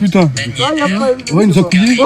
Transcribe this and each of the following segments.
putain. Ouais, il nous a couillé.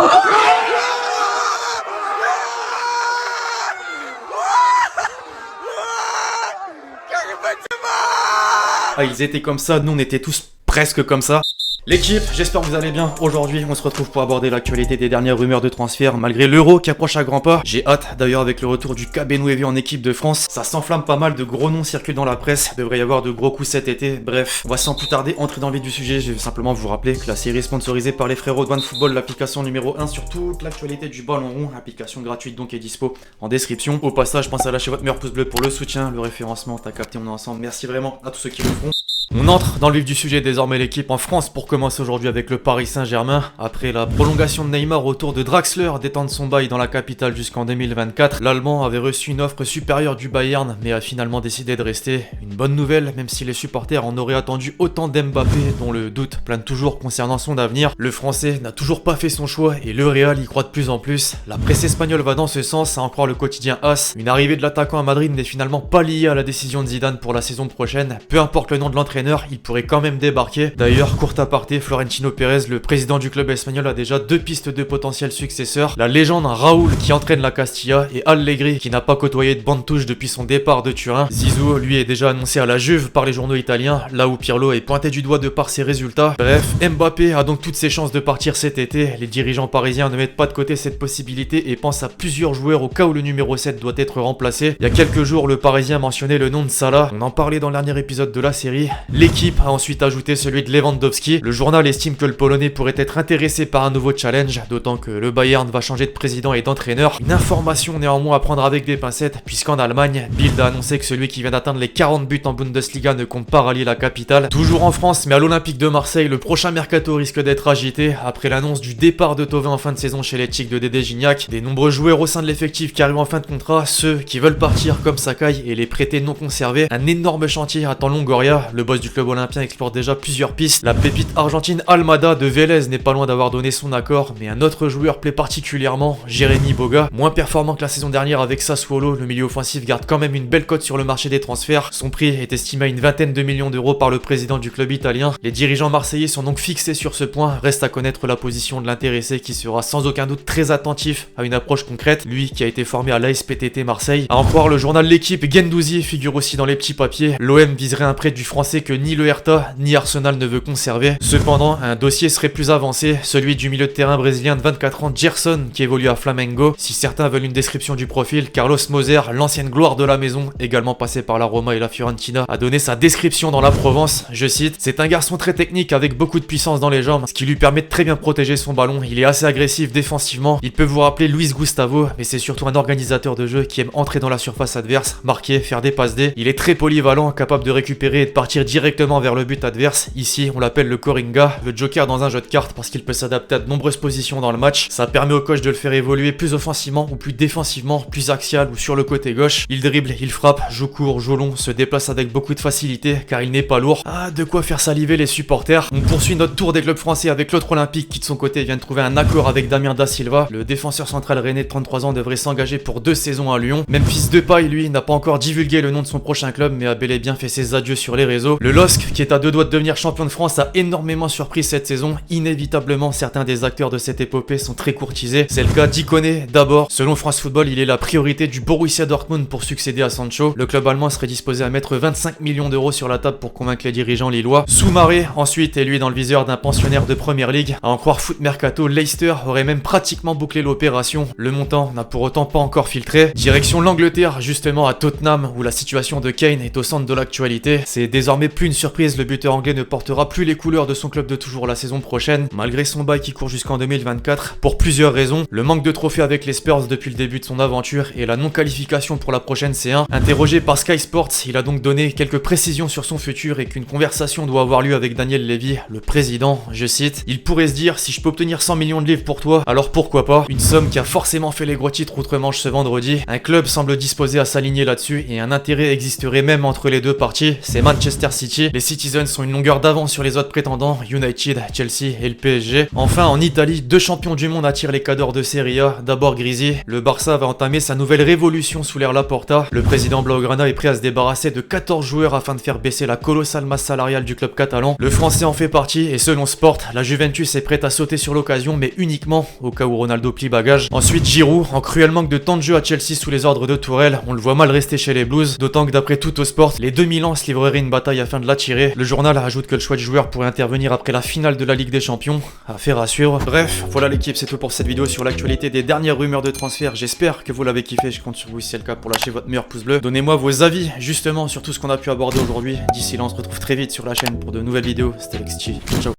Ah, ils étaient comme ça, nous on était tous presque comme ça. L'équipe, j'espère que vous allez bien. Aujourd'hui, on se retrouve pour aborder l'actualité des dernières rumeurs de transfert malgré l'Euro qui approche à grands pas. J'ai hâte d'ailleurs avec le retour du KB Nuevi en équipe de France. Ça s'enflamme pas mal, de gros noms circulent dans la presse. Devrait y avoir de gros coups cet été. Bref, on va sans plus tarder entrer dans le vif du sujet. Je vais simplement vous rappeler que la série est sponsorisée par les frérots de OneFootball, l'application numéro 1 sur toute l'actualité du ballon rond. Application gratuite donc est dispo en description. Au passage, pensez à lâcher votre meilleur pouce bleu pour le soutien, le référencement. T'as capté, on est ensemble. Merci vraiment à tous ceux qui le font. On entre dans le vif du sujet, désormais l'équipe en France pour commencer aujourd'hui avec le Paris Saint-Germain. Après la prolongation de Neymar au tour de Draxler d'étendre son bail dans la capitale jusqu'en 2024, l'Allemand avait reçu une offre supérieure du Bayern mais a finalement décidé de rester. Une bonne nouvelle, même si les supporters en auraient attendu autant d'Mbappé dont le doute plane toujours concernant son avenir. Le Français n'a toujours pas fait son choix et le Real y croit de plus en plus. La presse espagnole va dans ce sens, à en croire le quotidien AS. Une arrivée de l'attaquant à Madrid n'est finalement pas liée à la décision de Zidane pour la saison prochaine. Peu importe le nom de l'entraîneur, il pourrait quand même débarquer. D'ailleurs, court aparté, Florentino Pérez, le président du club espagnol, a déjà deux pistes de potentiels successeurs. La légende Raoul qui entraîne la Castilla et Allegri qui n'a pas côtoyé de bande touche depuis son départ de Turin. Zizou, lui, est déjà annoncé à la Juve par les journaux italiens, là où Pirlo est pointé du doigt de par ses résultats. Bref, Mbappé a donc toutes ses chances de partir cet été. Les dirigeants parisiens ne mettent pas de côté cette possibilité et pensent à plusieurs joueurs au cas où le numéro 7 doit être remplacé. Il y a quelques jours, le Parisien mentionnait le nom de Salah. On en parlait dans le dernier épisode de la série. L'équipe a ensuite ajouté celui de Lewandowski. Le journal estime que le Polonais pourrait être intéressé par un nouveau challenge, d'autant que le Bayern va changer de président et d'entraîneur. Une information néanmoins à prendre avec des pincettes, puisqu'en Allemagne, Bild a annoncé que celui qui vient d'atteindre les 40 buts en Bundesliga ne compte pas rallier la capitale. Toujours en France, mais à l'Olympique de Marseille, le prochain mercato risque d'être agité. Après l'annonce du départ de Thauvin en fin de saison chez les Tigres de Dédé Gignac, des nombreux joueurs au sein de l'effectif qui arrivent en fin de contrat, ceux qui veulent partir comme Sakai et les prêtés non conservés. Un énorme chantier attend Longoria. Le boss du club olympien explore déjà plusieurs pistes. La pépite argentine Almada de Vélez n'est pas loin d'avoir donné son accord, mais un autre joueur plaît particulièrement, Jérémy Boga. Moins performant que la saison dernière avec Sassuolo, le milieu offensif garde quand même une belle cote sur le marché des transferts. Son prix est estimé à une vingtaine de millions d'euros par le président du club italien. Les dirigeants marseillais sont donc fixés sur ce point. Reste à connaître la position de l'intéressé qui sera sans aucun doute très attentif à une approche concrète, lui qui a été formé à l'ASPTT Marseille. À en croire le journal L'équipe, Guendouzi figure aussi dans les petits papiers. L'OM viserait un prêt du français que ni le Hertha ni Arsenal ne veut conserver. Cependant, un dossier serait plus avancé, celui du milieu de terrain brésilien de 24 ans Gerson qui évolue à Flamengo. Si certains veulent une description du profil, Carlos Moser, l'ancienne gloire de la maison, également passé par la Roma et la Fiorentina, a donné sa description dans la Provence. Je cite: c'est un garçon très technique avec beaucoup de puissance dans les jambes, ce qui lui permet de très bien protéger son ballon. Il est assez agressif défensivement. Il peut vous rappeler Luis Gustavo, mais c'est surtout un organisateur de jeu qui aime entrer dans la surface adverse, marquer, faire des passes D. Il est très polyvalent, capable de récupérer et de partir directement vers le but adverse. Ici, on l'appelle le Coringa, le joker dans un jeu de cartes parce qu'il peut s'adapter à de nombreuses positions dans le match. Ça permet au coach de le faire évoluer plus offensivement ou plus défensivement, plus axial ou sur le côté gauche. Il dribble, il frappe, joue court, joue long, se déplace avec beaucoup de facilité car il n'est pas lourd. Ah, de quoi faire saliver les supporters. On poursuit notre tour des clubs français avec l'autre olympique qui de son côté vient de trouver un accord avec Damien Da Silva. Le défenseur central rennais de 33 ans devrait s'engager pour 2 saisons à Lyon. Memphis Depay, lui, n'a pas encore divulgué le nom de son prochain club mais a bel et bien fait ses adieux sur les réseaux. Le LOSC, qui est à 2 doigts de devenir champion de France, a énormément surpris cette saison. Inévitablement, certains des acteurs de cette épopée sont très courtisés. C'est le cas d'Ikoné d'abord. Selon France Football, il est la priorité du Borussia Dortmund pour succéder à Sancho. Le club allemand serait disposé à mettre 25 millions d'euros sur la table pour convaincre les dirigeants lillois. Soumaré, ensuite, est lui dans le viseur d'un pensionnaire de Première Ligue. À en croire Foot Mercato, Leicester aurait même pratiquement bouclé l'opération. Le montant n'a pour autant pas encore filtré. Direction l'Angleterre, justement à Tottenham, où la situation de Kane est au centre de l'actualité. C'est désormais plus une surprise, le buteur anglais ne portera plus les couleurs de son club de toujours la saison prochaine, malgré son bail qui court jusqu'en 2024, pour plusieurs raisons. Le manque de trophées avec les Spurs depuis le début de son aventure et la non-qualification pour la prochaine C1. Interrogé par Sky Sports, il a donc donné quelques précisions sur son futur et qu'une conversation doit avoir lieu avec Daniel Levy, le président. Je cite: il pourrait se dire, si je peux obtenir 100 millions de livres pour toi, alors pourquoi pas. Une somme qui a forcément fait les gros titres outre-Manche ce vendredi. Un club semble disposé à s'aligner là-dessus et un intérêt existerait même entre les deux parties. C'est Manchester City City. Les Citizens sont une longueur d'avance sur les autres prétendants, United, Chelsea et le PSG. Enfin, en Italie, 2 champions du monde attirent les cadors de Serie A. D'abord Grisi, le Barça va entamer sa nouvelle révolution sous l'ère Laporta. Le président Blaugrana est prêt à se débarrasser de 14 joueurs afin de faire baisser la colossale masse salariale du club catalan. Le français en fait partie et selon Sport, la Juventus est prête à sauter sur l'occasion mais uniquement au cas où Ronaldo plie bagage. Ensuite Giroud, en cruel manque de temps de jeu à Chelsea sous les ordres de Tourelle, on le voit mal rester chez les Blues, d'autant que d'après Tuttosport, les 2 Milan se livreraient une bataille afin de l'attirer. Le journal ajoute que le choix de joueur pourrait intervenir après la finale de la Ligue des Champions. Affaire à suivre. Bref, voilà l'équipe, c'est tout pour cette vidéo sur l'actualité des dernières rumeurs de transfert. J'espère que vous l'avez kiffé, je compte sur vous si c'est le cas pour lâcher votre meilleur pouce bleu. Donnez-moi vos avis justement sur tout ce qu'on a pu aborder aujourd'hui. D'ici là, on se retrouve très vite sur la chaîne pour de nouvelles vidéos. C'était Alexis. Ciao.